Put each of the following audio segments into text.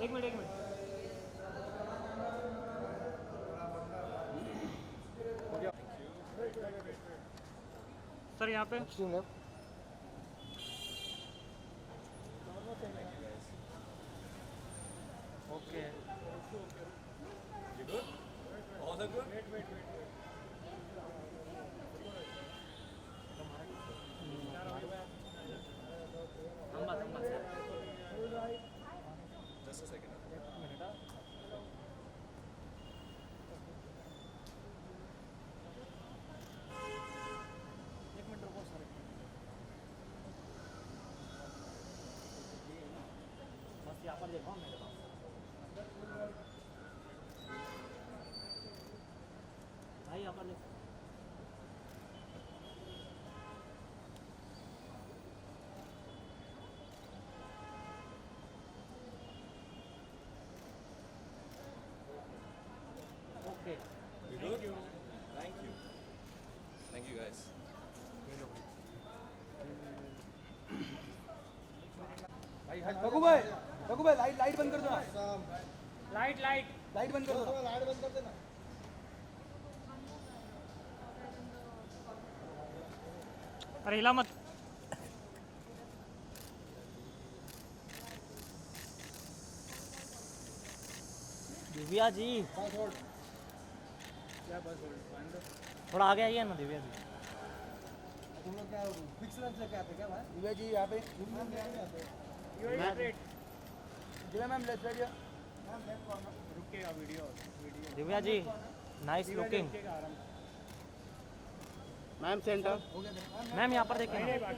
एक minute sir यहाँ पे okay All are good? Just a second. एक मिनट रुको सर बस यहाँ पर देखो मेरे पास भाई यहाँ पर देखो okay You good? Thank you. Thank you guys. Raghu भाई लाइट बंद कर दो ना लाइट लाइट लाइट बंद कर दो लाइट बंद कर देना अरे हिला मत दिव्या जी क्या बस होल्ड थोड़ा आगे आइए ना दिव्या जी तुम लोग क्या फिक्स लंच लेके आते क्या भाई दिव्या जी यहाँ पे दिव्या मैम लेफ्ट साइड रुकेगा video Divya ji nice looking ma'am centre ma'am यहाँ पर देखिए ना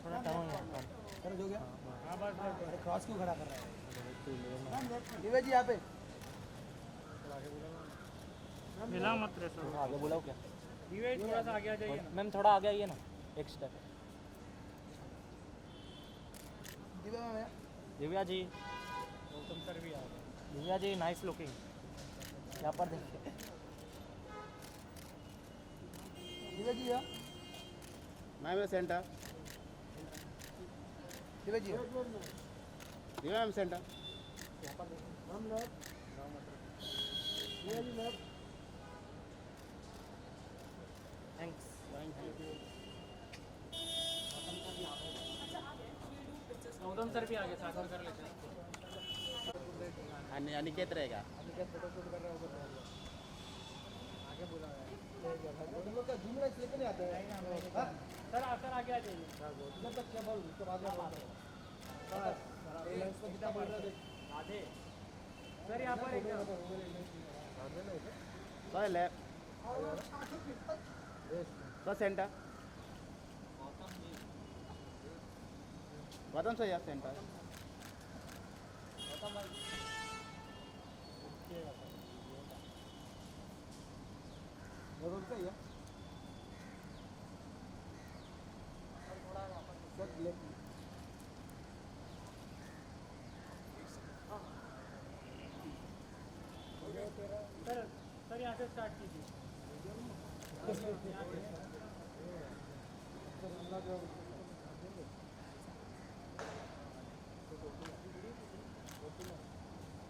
थोड़ा टर्न यहाँ पर कर हो गया अरे क्रॉस क्यों खड़ा कर रहा है दिव्या जी यहाँ पे हिला मत रे सर आगे बुलाओ क्या दिव्या जी थोड़ा सा आगे आ जाइए मैम थोड़ा आगे आइए ना एक स्टेप दिव्या मैम है दिव्या जी गौतम सर भी आ गए दिव्या जी नाइस लुकिंग यहाँ पर देखिए दिव्या जी यहाँ ma'am centre Divya ji Divya ma'am centre ma'am left Divya ji left thanks Gautam sir भी आ गए साथ में कर लेते हैं अनिकेत रहेगा अनिकेत फोटो शूट कर रहा होगा आगे बोला तुम लोग क्या जूम लाइट लेके नहीं आते हैं सर आगे आ जाइए जब तक क्या बोल उसके बाद में बस लेंस को कितना बढ़ रहा है आधे सर यहाँ पर एक sir left sir centre Gautam sir यार सेंटर गौतम सर यार सर लेफ्ट सर यहाँ से स्टार्ट कीजिए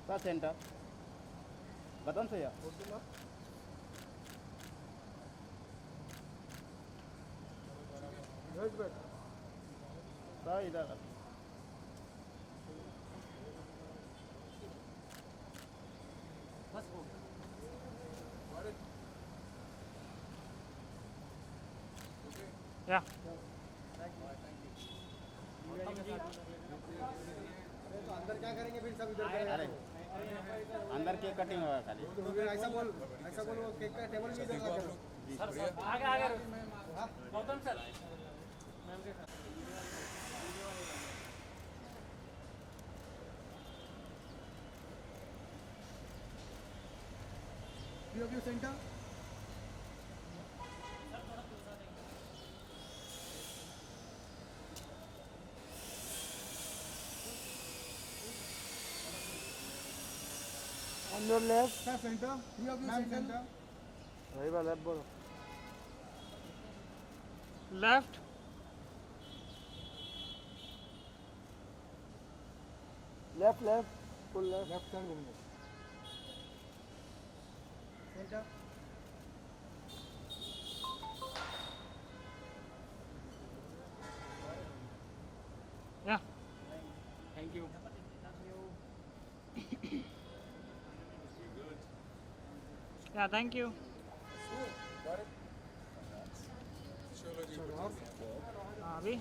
सर सेंटर गौतम सर यार सर इधर बस हो या तो अंदर क्या करेंगे फिर सब इधर अरे अंदर केक कटिंग होगा खाली ऐसा बोल वो केक का टेबल भी इधर लगा सर आगे गौतम सर मैम के साथ पीओक्यू centre On your left, center. POV center. वही बात लेफ्ट बोलो. Left Left. Full left. Left side घूमने centre Yeah. Thank you. Yeah, thank you. अभी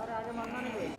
अरे आगे मारना नहीं.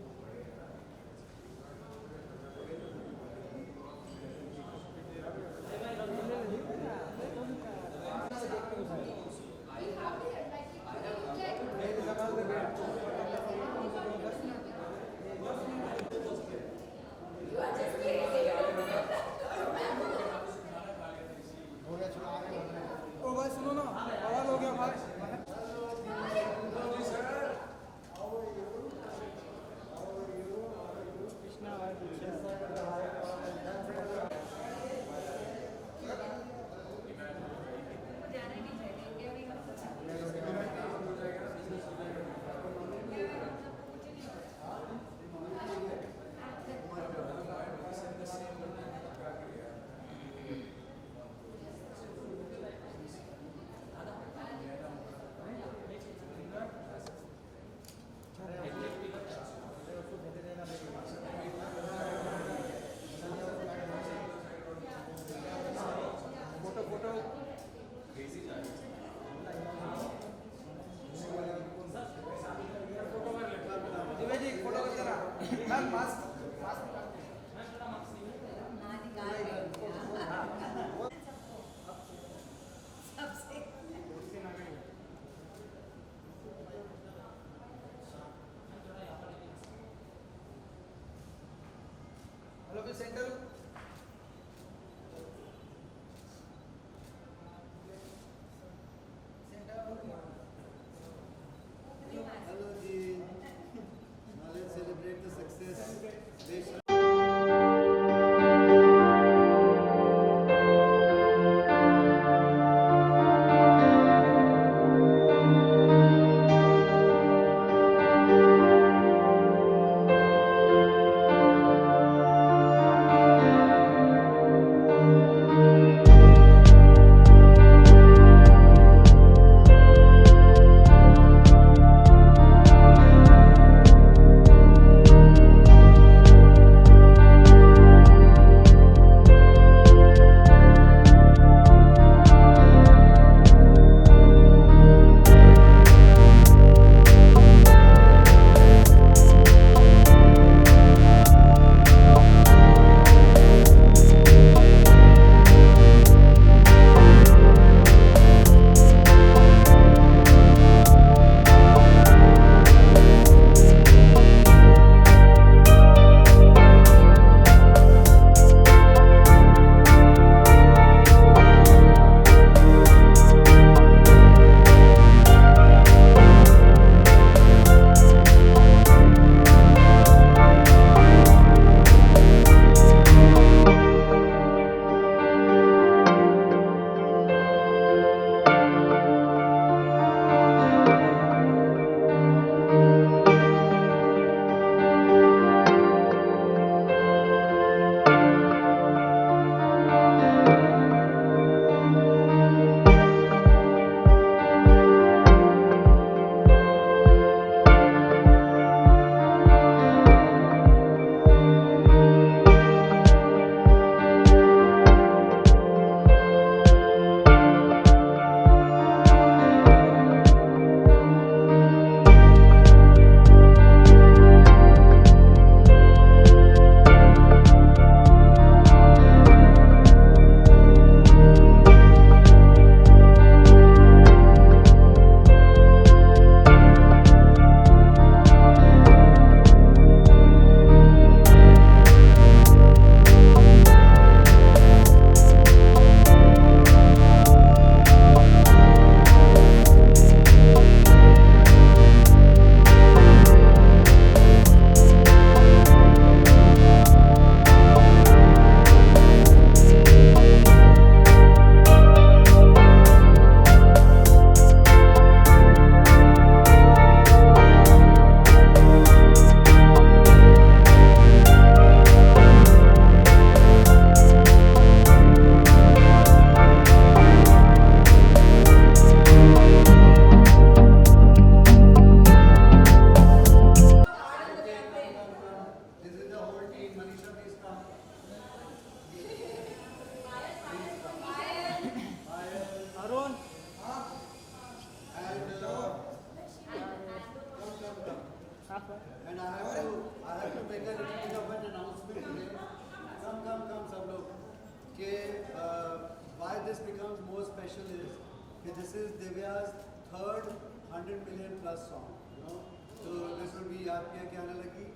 this is Divya's third 100 million plus song. You know, so this will be याद किया क्या आने लगी?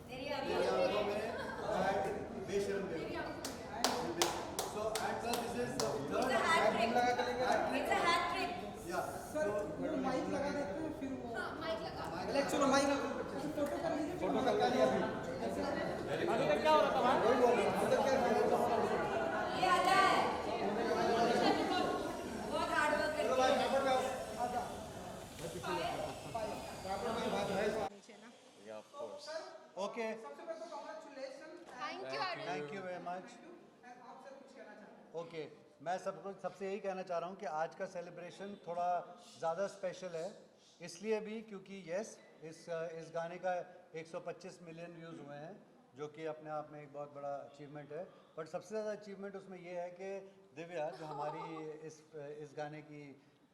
तेरी आंखों में and बेशर्म baby. So and plus this is the third. It's a hat trick. It's a hat trick. Yeah. Sir So वो माइक लगा देते हैं फिर वो माइक लगा. पहले चलो माइक फोटो कर लिया फिर अभी तक क्या हो रहा था वहाँ? वही बोल रहा हूँ अंदर क्या कर रहे हो ये आधा है. बहुत हार्ड वर्क चलो करती भाई है. पेपर पे आओ आजा पेपर में बात है Yeah, of course. okay. सबसे पहले तो congratulation Thank you, Arun. Thank you very much. आपसे कुछ कहना चाहते हैं ओके मैं सबसे यही कहना चाह रहा हूँ कि आज का सेलिब्रेशन थोड़ा ज़्यादा स्पेशल है इसलिए भी क्योंकि यस इस गाने का 125 मिलियन व्यूज़ हुए हैं जो कि अपने आप में एक बहुत बड़ा अचीवमेंट है बट सबसे ज़्यादा अचीवमेंट उसमें ये है कि दिव्या जो हमारी इस गाने की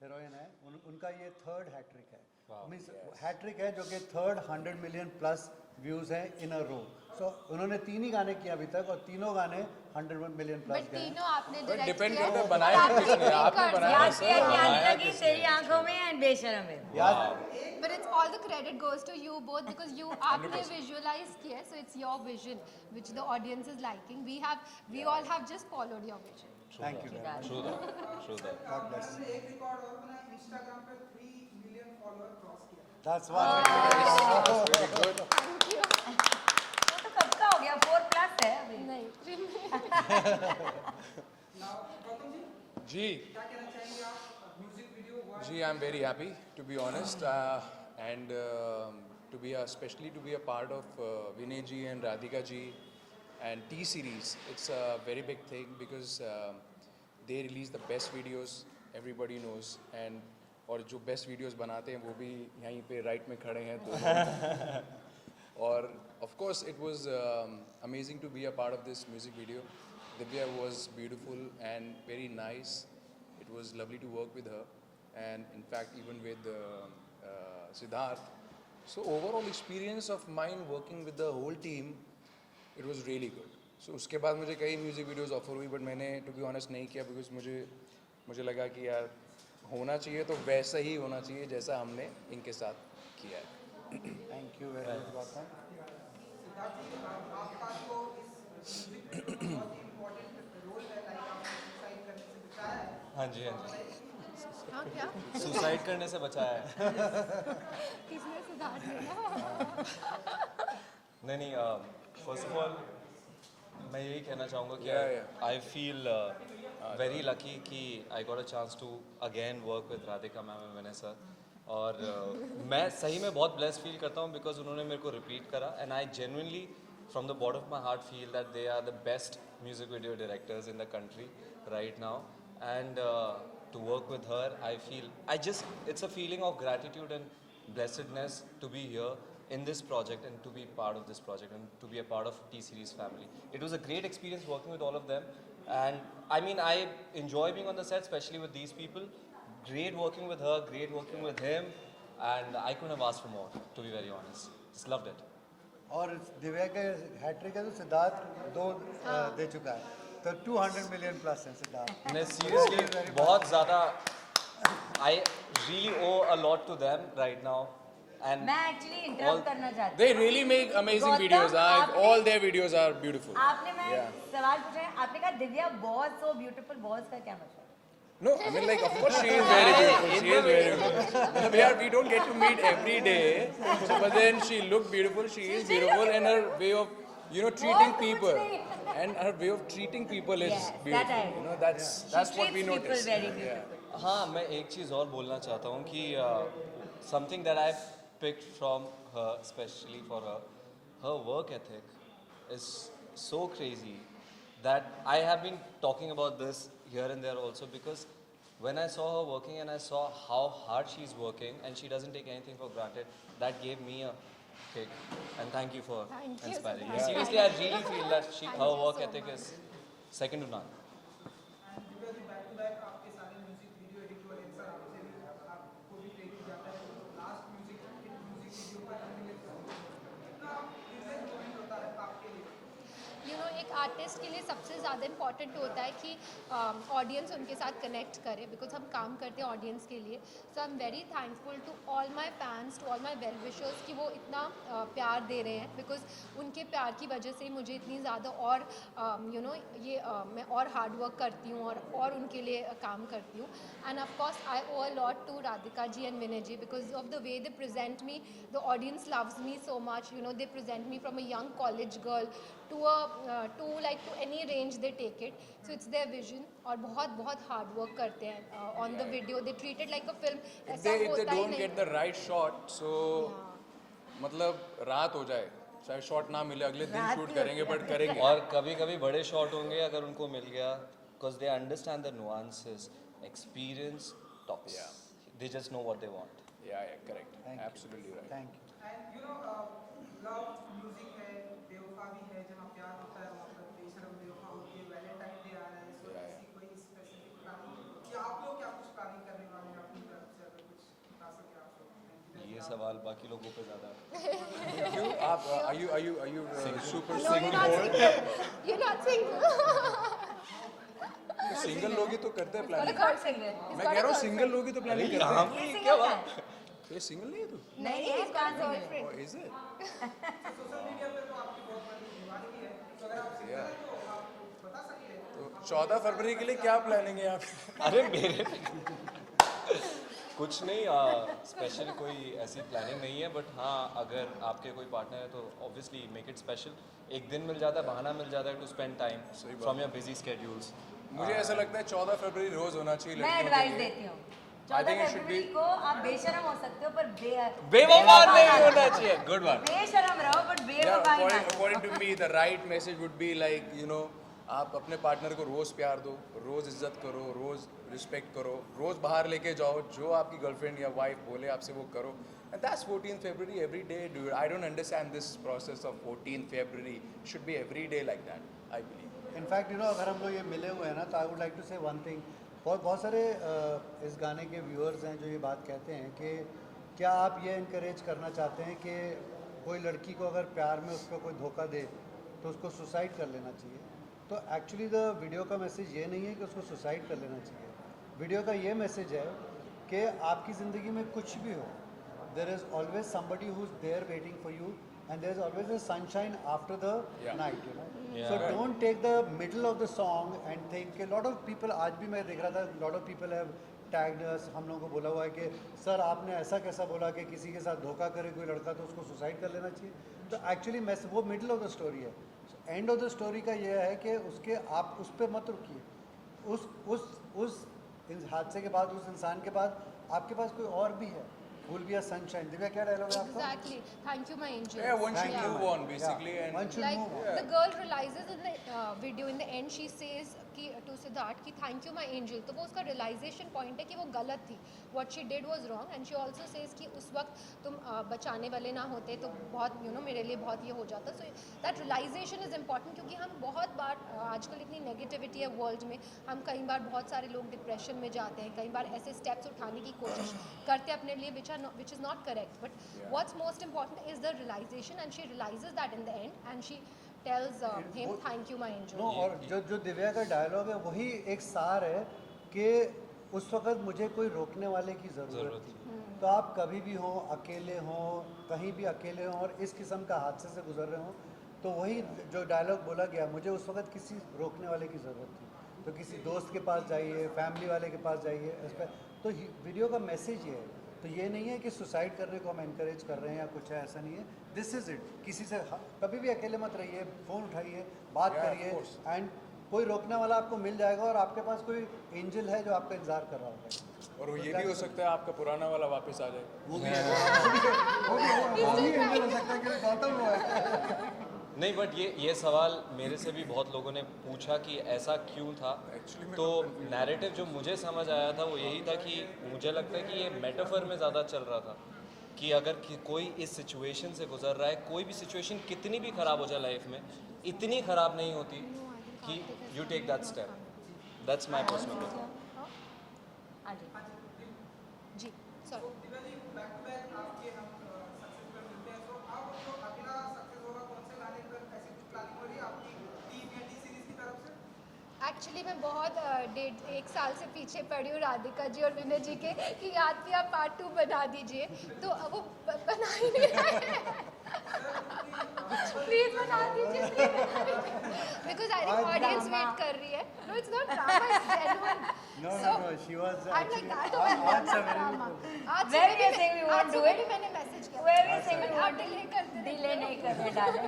हीरोइन है उनका ये थर्ड हैट्रिक है मीन्स हैट्रिक है जो कि थर्ड 100 मिलियन प्लस व्यूज़ हैं इन अ रो सो उन्होंने 3 ही गाने किए अभी तक और तीनों गाने 100 मिलियन प्लस बट गए हैं तीनों आपने डायरेक्ट डिपेंड किया करता है बनाया किसने आपने बनाया याद सर किया क्या आने बनाया लगी किसने तेरी आंखों में एंड बेशर्म में. याद but it's all the credit goes to you both because you आपने visualize किया so it's your vision which the audience is liking we all have just followed your vision. Thank you very much True that. God bless हमने एक record और बनाया Instagram पे 3 million follower cross किया that's what Very good. वो तो कब का हो गया 4+ है अभी. नहीं नाउ गौतम जी जी क्या कहना चाहेंगे आप म्यूजिक वीडियो हुआ Gee, I'm very happy to be honest, and to be especially to be a part of Vinay ji and Radhika ji and T series. It's a very big thing because they release the best videos. Everybody knows, and और जो best videos बनाते हैं वो भी यहीं पे right में खड़े हैं तो और of course it was amazing to be a part of this music video. Divya was beautiful and very nice. It was lovely to work with her. And in fact even with Siddharth. So overall experience of mine working with the whole team, it was really good. So उसके बाद मुझे कई music videos offer हुई but मैंने to be honest नहीं किया because मुझे लगा कि यार होना चाहिए तो वैसा ही होना चाहिए जैसा हमने इनके साथ किया है. Thank you very much Gautam Siddharth ji आपका तो इस म्यूजिक वीडियो में बहुत ही इंपॉर्टेंट रोल है लाइक आपने सुसाइड करने से बचाया है हाँ जी हाँ जी हाँ क्या सुसाइड करने से बचाया है किसने सिद्धार्थ ने ना नहीं फर्स्ट ऑफ ऑल मैं यही कहना चाहूँगा कि Yeah. I feel very lucky कि I got a chance to again work with Radhika ma'am and Vinay sir और मैं सही में बहुत ब्लेस फील करता हूँ बिकॉज उन्होंने मेरे को रिपीट करा and I genuinely from the bottom of my heart feel that they are the best music video directors in the country right now and to work with her, it's a feeling of gratitude and blessedness to be here in this project and to be part of this project and to be a part of T-Series family. It was a great experience working with all of them and I mean I enjoy being on the set, especially with these people. Great working with her, great working with him and I couldn't have asked for more, to be very honest. Just loved it. और दिव्या के hat trick है तो सिद्धार्थ 2 दे चुका है तो 200 million plus है सिद्धार्थ मैं seriously बहुत ज़्यादा I really owe a lot to them right now and मैं एक्चुअली इंटरप्ट करना चाहती They really make amazing Gautam, videos. आपने- All their videos are beautiful. हूँ. आपने मैं Yeah. सवाल पूछा है आपने कहा दिव्या बहुत सो ब्यूटीफुल बहुत का क्या मतलब. No, I mean like of course she is very beautiful. She is very beautiful. We don't get to meet every day, but then she looked beautiful. She is beautiful, and her way of treating people, and her way of treating people is Yes, that beautiful. I- You know that's what we treats people notice. very beautiful. हाँ मैं एक चीज़ और बोलना चाहता हूँ कि something that I picked from her, especially for her work ethic is so crazy that I have been talking about this here and there also because when I saw her working and I saw how hard she's working and she doesn't take anything for granted, that gave me a kick. And thank you for Thank you, inspiring me. Siddharth. Seriously, I really feel that Thank her you work so ethic much. is second to none. Divya ji back to back आपके सारे music video edit हुए हैं sir आपसे भी आपको भी प्रेरित जाता है लास्ट म्यूजिक वीडियो पर कितना प्रिविलेज मोमेंट होता है आपके लिए एक आर्टिस्ट के लिए सबसे ज़्यादा इम्पॉर्टेंट होता है कि ऑडियंस उनके साथ कनेक्ट करे, बिकॉज हम काम करते हैं ऑडियंस के लिए. So I am very thankful to all my fans, to all my well wishers कि वो इतना प्यार दे रहे हैं, बिकॉज उनके प्यार की वजह से ही मुझे इतनी ज़्यादा और मैं और हार्ड वर्क करती हूँ और उनके लिए काम करती हूँ. And of course I owe a lot to Radhika ji and Vinay ji, because of the way they present me. The audience loves me so much, they present me from a young college girl to any range they take it. So it's their vision और बहुत hard work करते हैं on the video. They treat it like a film. If they don't get the right shot, so मतलब रात हो जाए, शायद shot ना मिले, अगले दिन शूट करेंगे बट करेंगे. और कभी कभी बड़े शॉट होंगे अगर उनको मिल गया, because they understand the nuances, experience talks. They just know what they want. Yeah, correct. Absolutely right. Thank you. And love music है, बेवफा भी है, जहाँ प्यार होता है वहाँ पर बेशर्म बेवफा होती है. वैलेंटाइन डे आ रहा है, सो ऐसी कोई स्पेसिफिक प्लानिंग क्या आप लोग क्या कुछ प्लानिंग करने वाले हैं अपनी तरफ से, अगर कुछ बता सके आप लोग? ये सवाल बाकी लोगों पे ज़्यादा. क्यों आप are you super No, you're not single. You're not single. Single लोग ही तो करते हैं Got a planning. girl singer. मैं कह रहा हूँ सिंगल लोग ही तो प्लानिंग करते हैं. ये single है? ये सिंगल नहीं है तू? नहीं, ये इसका सिंगल है. Oh, is it? Social media पे तो आपकी बहुत बड़ी दीवानगी है, तो अगर आप सिंगल हैं तो आप बता सकते हैं. तो 14 फरवरी के लिए क्या प्लानिंग है आप? अरे मेरे कुछ नहीं, स्पेशल कोई ऐसी प्लानिंग नहीं है, बट हाँ अगर आपके कोई पार्टनर है तो ऑब्वियसली मेक इट स्पेशल. एक दिन मिल जाता है, बहाना मिल जाता है to spend time from your busy schedules. मुझे ऐसा लगता है 14 फरवरी रोज होना चाहिए मैं लड़कियों के एडवाइस लिए. देती हूँ. I think 14 it should be- फरवरी को आप बेशरम हो सकते हो पर बेवफा नहीं होना चाहिए. Good one. बेशरम रहो बट Yeah, बेवफा ही ना. according to me, the right message would be like, आप अपने पार्टनर को रोज प्यार दो, रोज इज्जत करो, रोज रिस्पेक्ट करो, रोज बाहर लेके जाओ, जो आपकी गर्लफ्रेंड या वाइफ बोले आपसे वो करो. And that's 14th February every day, dude. I don't understand this process of 14th February. It should be every day like that, I believe. In fact अगर हम लोग ये मिले हुए हैं ना, तो आई वुड लाइक टू से वन थिंग. बहुत सारे इस गाने के व्यूअर्स हैं जो ये बात कहते हैं कि क्या आप ये इनकरेज करना चाहते हैं कि कोई लड़की को अगर प्यार में उसको कोई धोखा दे तो उसको सुसाइड कर लेना चाहिए. तो एक्चुअली द वीडियो का मैसेज ये नहीं है कि उसको सुसाइड कर लेना चाहिए. वीडियो का ये मैसेज है कि आपकी ज़िंदगी में कुछ भी हो, there is always somebody who is there waiting for you, and there's always a sunshine after the night, so don't take the middle of the song and think. A lot of people, आज भी मैं देख रहा था, lot of people have tagged us. हम लोगों को बोला हुआ है कि सर आपने ऐसा कैसा बोला कि किसी के साथ धोखा करे कोई लड़का तो उसको सुसाइड कर लेना चाहिए. तो एक्चुअली वो मिडल ऑफ द स्टोरी है. एंड ऑफ द स्टोरी का ये है कि उसके आप उस पर मत रुकिए. उस हादसे के बाद, उस इंसान के बाद आपके पास कोई और भी है. Will be a sunshine. Divya क्या डायलॉग है आपका? Exactly. Thank you, my angel. Yeah, one should move on basically. Yeah, one And should Like move on. the girl realizes in the video in the end, she says to Siddharth कि thank you my angel. तो वो उसका realization point है कि वो गलत थी. What she did was wrong, and she also says कि उस वक्त तुम बचाने वाले ना होते तो बहुत मेरे लिए बहुत ये हो जाता. So that realization is important क्योंकि हम बहुत बार आजकल इतनी negativity है world में, हम कई बार बहुत सारे लोग depression में जाते हैं, कई बार ऐसे steps उठाने की कोशिश करते हैं अपने लिए which is not correct. But what's most important is the realization, and she realizes that in the end, and she tells him thank you my angel. No, और जो दिव्या का डायलॉग है वही एक सार है कि उस वक्त मुझे कोई रोकने वाले की ज़रूरत थी. तो आप कभी भी हों, अकेले हों, कहीं भी अकेले हों और इस किस्म का हादसे से गुजर रहे हों, तो वही जो डायलॉग बोला गया, मुझे उस वक्त किसी रोकने वाले की ज़रूरत थी. तो किसी दोस्त के पास जाइए, फैमिली वाले के पास जाइए. इस पर तो वीडियो का मैसेज ये है. तो ये नहीं है कि सुसाइड करने को हम एनकरेज कर रहे हैं या कुछ है, ऐसा नहीं है. This is it. किसी से कभी भी अकेले मत रहिए, फ़ोन उठाइए, बात करिए, एंड कोई रोकने वाला आपको मिल जाएगा और आपके पास कोई एंजल है जो आपका इंतजार कर रहा होगा. और ये भी हो सकता है आपका पुराना वाला वापस आ जाए. वो भी एंजल हो सकता है कि गौतम हुआ है. नहीं, बट ये सवाल मेरे से भी बहुत लोगों ने पूछा कि ऐसा क्यों था. तो नैरेटिव जो मुझे समझ आया था वो यही था कि मुझे लगता है कि ये मेटाफर में ज़्यादा चल रहा था कि अगर कोई इस सिचुएशन से गुजर रहा है, कोई भी सिचुएशन कितनी भी ख़राब हो जाए लाइफ में, इतनी ख़राब नहीं होती कि you take that step. That's my personal opinion. जी sorry. Divya ji, back to back आपके हम सक्सेस पर मिलते हैं. तो आप अगला सक्सेस होगा कौन से गाने पर, ऐसी कुछ प्लानिंग हो रही है आपकी टीम या DC एक्चुअली मैं बहुत 1.5 साल से पीछे पड़ी हूँ राधिका जी और विनय जी के कि याद पिया पार्ट 2 बना दीजिए, तो अब वो बना ही नहीं रहे प्लीज बना दीजिए because I think audience wait कर रही है. No it's not drama, it's genuine. No, So, no, she was I'm like that. आज से ड्रामा. आज Where we are saying we won't do it. मैंने मैसेज किया. Where we are saying we But आप won't delay करते delay नहीं करने डाले.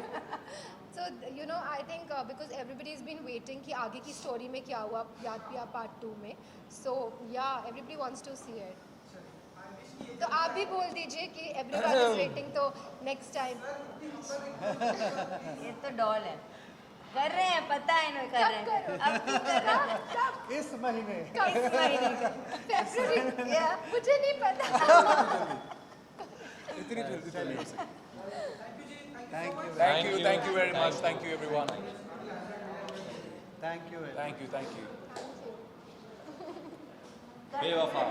So you know, I think because everybody's been waiting कि आगे की स्टोरी में क्या हुआ याद पिया पार्ट 2 में. So yeah, everybody wants to see it. तो आप भी बोल दीजिए कि everyone is waiting, तो next time. ये तो डॉल है. कर रहे हैं, पता है इन्हें कर रहे हैं. अब तू कर रहा है. कब इस महीने इस महीने का. February? मुझे नहीं पता. इतनी जल्दी तो नहीं हो सकती. Thank you. Thank you very much. Thank you everyone. Thank you. Thank you. बेवफा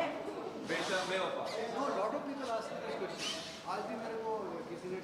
बेशर्म बेवफा No, lot of people ask me this question. आज भी मेरे को किसी ने